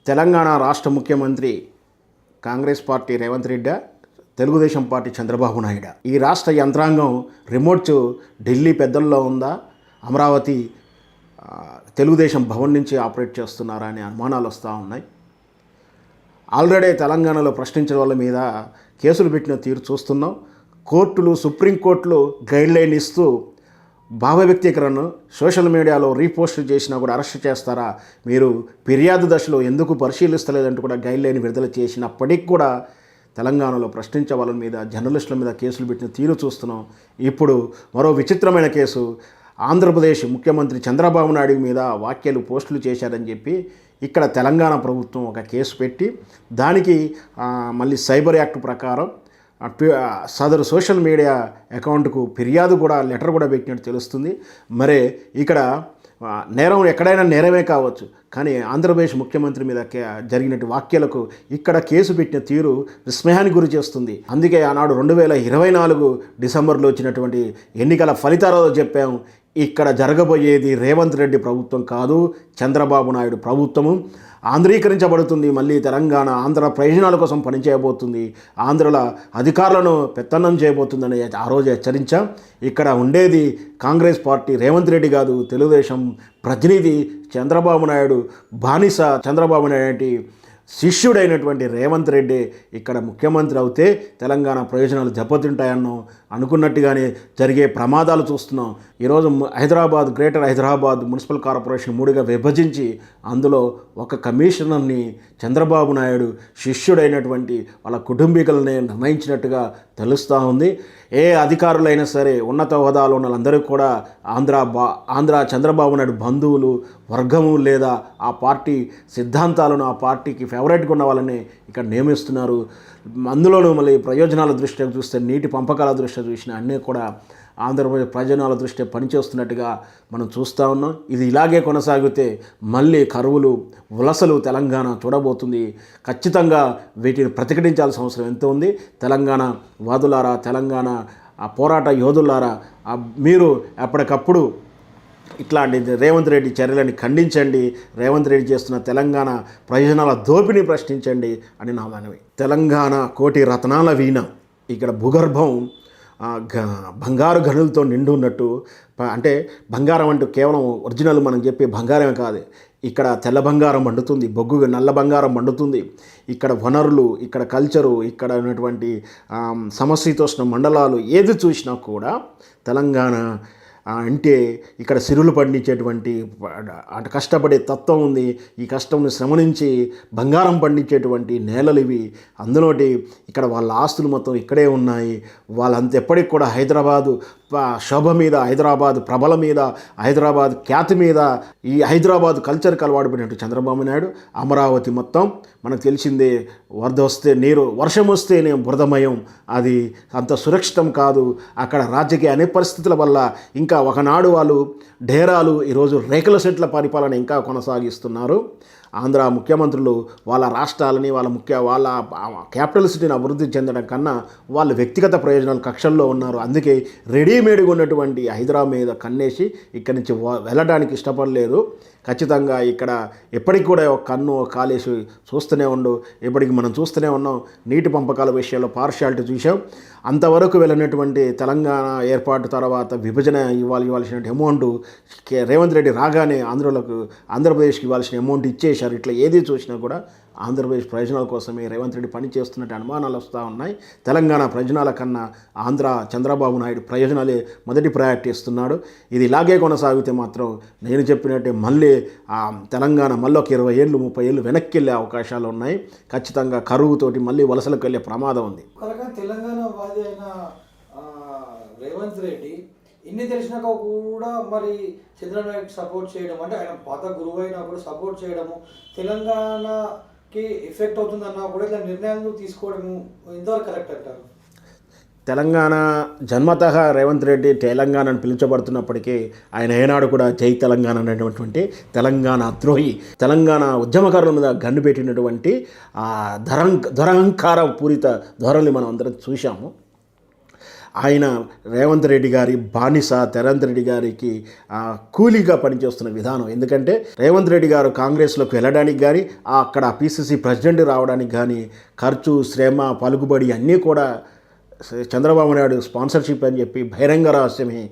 తెలంగాణ రాష్ట్ర ముఖ్యమంత్రి Congress party Revanth Reddy, Telugu Desam party Chandrababu Naidu. ఈ రాష్ట్ర యంత్రాంగం రిమోట్ ఢిల్లీ పెద్దల్లో ఉందా, అమరావతి తెలుగుదేశం భవన్ నుంచి ఆపరేట్ చేస్తున్నారా అనే అనుమానాలు వస్తూ ఉన్నాయి. ఆల్రెడీ తెలంగాణలో ప్రశ్నించిన వాళ్ళ మీద కేసులు పెట్టిన తీరు చూస్తున్నాం. కోర్టులు, సుప్రీంకోర్టులు గైడ్లైన్ ఇస్తూ భావ వ్యక్తీకరణను సోషల్ మీడియాలో రీపోస్ట్ చేసినా కూడా అరెస్ట్ చేస్తారా, మీరు ఫిర్యాదు దశలో ఎందుకు పరిశీలిస్తలేదంటూ కూడా గైడ్లైన్ విడుదల చేసినప్పటికీ కూడా తెలంగాణలో ప్రశ్నించే వాళ్ళ మీద, జర్నలిస్టుల మీద కేసులు పెట్టిన తీరు చూస్తున్నాం. ఇప్పుడు మరో విచిత్రమైన కేసు, ఆంధ్రప్రదేశ్ ముఖ్యమంత్రి చంద్రబాబు నాయుడు మీద వ్యాఖ్యలు పోస్టులు చేశారని చెప్పి ఇక్కడ తెలంగాణ ప్రభుత్వం ఒక కేసు పెట్టి దానికి మళ్ళీ సైబర్ యాక్ట్ ప్రకారం సదరు సోషల్ మీడియా అకౌంట్కు ఫిర్యాదు కూడా, లెటర్ కూడా పెట్టినట్టు తెలుస్తుంది. మరే ఇక్కడ నేరం ఎక్కడైనా నేరమే కావచ్చు, కానీ ఆంధ్రప్రదేశ్ ముఖ్యమంత్రి మీద జరిగినట్టు వ్యాఖ్యలకు ఇక్కడ కేసు పెట్టిన తీరు విస్మయానికి గురి చేస్తుంది. అందుకే ఆనాడు 2024 డిసెంబర్లో వచ్చినటువంటి ఎన్నికల ఫలితాలలో చెప్పాము, ఇక్కడ జరగబోయేది రేవంత్ రెడ్డి ప్రభుత్వం కాదు, చంద్రబాబు నాయుడు ప్రభుత్వము ఆంధ్రీకరించబడుతుంది. మళ్ళీ తెలంగాణ ఆంధ్ర ప్రయోజనాల కోసం పనిచేయబోతుంది, ఆంధ్రల అధికారులను పెత్తనం చేయబోతుందని ఆ రోజు హెచ్చరించాం. ఇక్కడ ఉండేది కాంగ్రెస్ పార్టీ రేవంత్ రెడ్డి కాదు, తెలుగుదేశం ప్రతినిధి చంద్రబాబు నాయుడు బానిస, చంద్రబాబు నాయుడు శిష్యుడైనటువంటి రేవంత్ రెడ్డి ఇక్కడ ముఖ్యమంత్రి అవుతే తెలంగాణ ప్రయోజనాలు దెబ్బతింటాయన్నో అనుకున్నట్టుగానే జరిగే ప్రమాదాలు చూస్తున్నాం. ఈరోజు గ్రేటర్ హైదరాబాద్ మున్సిపల్ కార్పొరేషన్ 3గా విభజించి అందులో ఒక కమిషనర్ని చంద్రబాబు నాయుడు శిష్యుడైనటువంటి వాళ్ళ కుటుంబీకులనే నిర్ణయించినట్టుగా తెలుస్తూ ఉంది. ఏ అధికారులైనా సరే, ఉన్నత హోదాలో ఉన్న వాళ్ళందరూ కూడా ఆంధ్ర చంద్రబాబు నాయుడు బంధువులు, వర్గము లేదా ఆ పార్టీ సిద్ధాంతాలను, ఆ పార్టీకి ఫేవరెట్గా ఉన్న వాళ్ళని ఇక్కడ నియమిస్తున్నారు. అందులోనూ మళ్ళీ ప్రయోజనాల దృష్ట్యా చూస్తే, నీటి పంపకాల దృష్ట్యా చూసిన అన్నీ కూడా ఆంధ్రప్రదేశ్ ప్రయోజనాల దృష్ట్యా పనిచేస్తున్నట్టుగా మనం చూస్తూ ఉన్నాం. ఇది ఇలాగే కొనసాగితే మళ్ళీ కరువులు, వలసలు తెలంగాణ చూడబోతుంది. ఖచ్చితంగా వీటిని ప్రతిఘటించాల్సిన అవసరం ఎంత ఉంది. తెలంగాణ వాదులారా, తెలంగాణ పోరాట యోధులారా, మీరు ఎప్పటికప్పుడు ఇట్లాంటి రేవంత్ రెడ్డి చర్యలని ఖండించండి, రేవంత్ రెడ్డి చేస్తున్న తెలంగాణ ప్రయోజనాల దోపిని ప్రశ్నించండి అని నా మనవి. తెలంగాణ కోటి రత్నాల వీణ, ఇక్కడ భూగర్భం బంగారు గనులతో నిండి ఉన్నట్టు. అంటే బంగారం అంటూ కేవలం ఒరిజినల్ మనం చెప్పే బంగారమే కాదు, ఇక్కడ తెల్ల బంగారం మండుతుంది, బొగ్గు నల్ల బంగారం మండుతుంది. ఇక్కడ వనరులు, ఇక్కడ కల్చరు, ఇక్కడ ఉన్నటువంటి సమశీతోష్ణ మండలాలు ఏది చూసినా కూడా తెలంగాణ అంటే ఇక్కడ సిరులు పండించేటువంటి అటు కష్టపడే తత్వం ఉంది. ఈ కష్టంను శ్రమనించి బంగారం పండించేటువంటి నేలలు ఇవి. అందులోటి ఇక్కడ వాళ్ళ ఆస్తులు మొత్తం ఇక్కడే ఉన్నాయి. వాళ్ళంత ఎప్పటికి కూడా హైదరాబాదు శోభ మీద, హైదరాబాద్ ప్రభల మీద, హైదరాబాద్ ఖ్యాతి మీద, ఈ హైదరాబాద్ కల్చర్కి అలవాటు పడినట్టు చంద్రబాబు నాయుడు అమరావతి మొత్తం మనకు తెలిసిందే, వరద వస్తే నీరు, వర్షం వస్తేనే బురదమయం, అది అంత సురక్షితం కాదు. అక్కడ రాజకీయ అనే పరిస్థితుల వల్ల ఇంకా ఒకనాడు వాళ్ళు డేరాలు, ఈరోజు రేకుల సెట్ల పరిపాలన ఇంకా కొనసాగిస్తున్నారు. ఆంధ్ర ముఖ్యమంత్రులు వాళ్ళ రాష్ట్రాలని, వాళ్ళ క్యాపిటల్ సిటీని అభివృద్ధి చెందడం కన్నా వాళ్ళ వ్యక్తిగత ప్రయోజనాలు కక్షల్లో ఉన్నారు. అందుకే రెడీమేడ్గా ఉన్నటువంటి హైదరాబాద్ మీద కన్నేసి ఇక్కడి నుంచి వెళ్ళడానికి ఇష్టపడలేదు. ఖచ్చితంగా ఇక్కడ ఎప్పటికి కూడా ఒక కన్ను కాలేసి చూస్తూనే ఉండు. ఇప్పటికి మనం చూస్తూనే ఉన్నాం, నీటి పంపకాల విషయంలో పార్షియాలిటీ చూసాం. అంతవరకు వెళ్ళినటువంటి తెలంగాణ ఏర్పాటు తర్వాత విభజన ఇవ్వాల్సిన అమౌంట్ రేవంత్ రెడ్డి రాగానే ఆంధ్రప్రదేశ్కి ఇవ్వాల్సిన అమౌంట్ ఇచ్చేశారు. ఇట్లా ఏది చూసినా కూడా ఆంధ్రప్రదేశ్ ప్రయోజనాల కోసమే రేవంత్ రెడ్డి పని చేస్తున్నట్టు అనుమానాలు వస్తూ ఉన్నాయి. తెలంగాణ ప్రయోజనాల కన్నా చంద్రబాబు నాయుడు ప్రయోజనాలే మొదటి ప్రయారిటీ ఇస్తున్నాడు. ఇది ఇలాగే కొనసాగితే మాత్రం నేను చెప్పినట్టే మళ్ళీ తెలంగాణ మళ్ళీ ఒక 20 ఏళ్ళు 30 ఏళ్ళు వెనక్కి వెళ్ళే అవకాశాలు ఉన్నాయి. ఖచ్చితంగా కరువుతోటి మళ్ళీ వలసలకు వెళ్ళే ప్రమాదం ఉంది. తెలంగాణ వాది అయిన రేవంత్ రెడ్డి ఇన్ని తెలిసినాక కూడా మరి చంద్రబాబు సపోర్ట్ చేయడం, అంటే ఆయన పాత గురువు అయినా కూడా సపోర్ట్ చేయడము, తెలంగాణకి ఎఫెక్ట్ అవుతుందన్నా కూడా ఇట్లా నిర్ణయాలు తీసుకోవడము ఎంతవరకు కరెక్ట్ అంటారు? తెలంగాణ జన్మతః రేవంత్ రెడ్డి తెలంగాణను పిలుచబడుతున్నప్పటికీ ఆయన ఏనాడు కూడా జై తెలంగాణ అనేటువంటి తెలంగాణ ద్రోహి, తెలంగాణ ఉద్యమకారుల మీద గన్ను పెట్టినటువంటి దురహంకార పూరిత ధోరణి మనం అందరం చూశాము. ఆయన రేవంత్ రెడ్డి గారి బానిస, రేవంత్ రెడ్డి గారికి కూలీగా పనిచేస్తున్న విధానం. ఎందుకంటే రేవంత్ రెడ్డి గారు కాంగ్రెస్లోకి వెళ్ళడానికి కానీ, అక్కడ పిసిసి ప్రెసిడెంట్ రావడానికి కానీ ఖర్చు, శ్రమ, పలుకుబడి అన్నీ కూడా చంద్రబాబు నాయుడు స్పాన్సర్షిప్ అని చెప్పి బహిరంగ రహస్యమే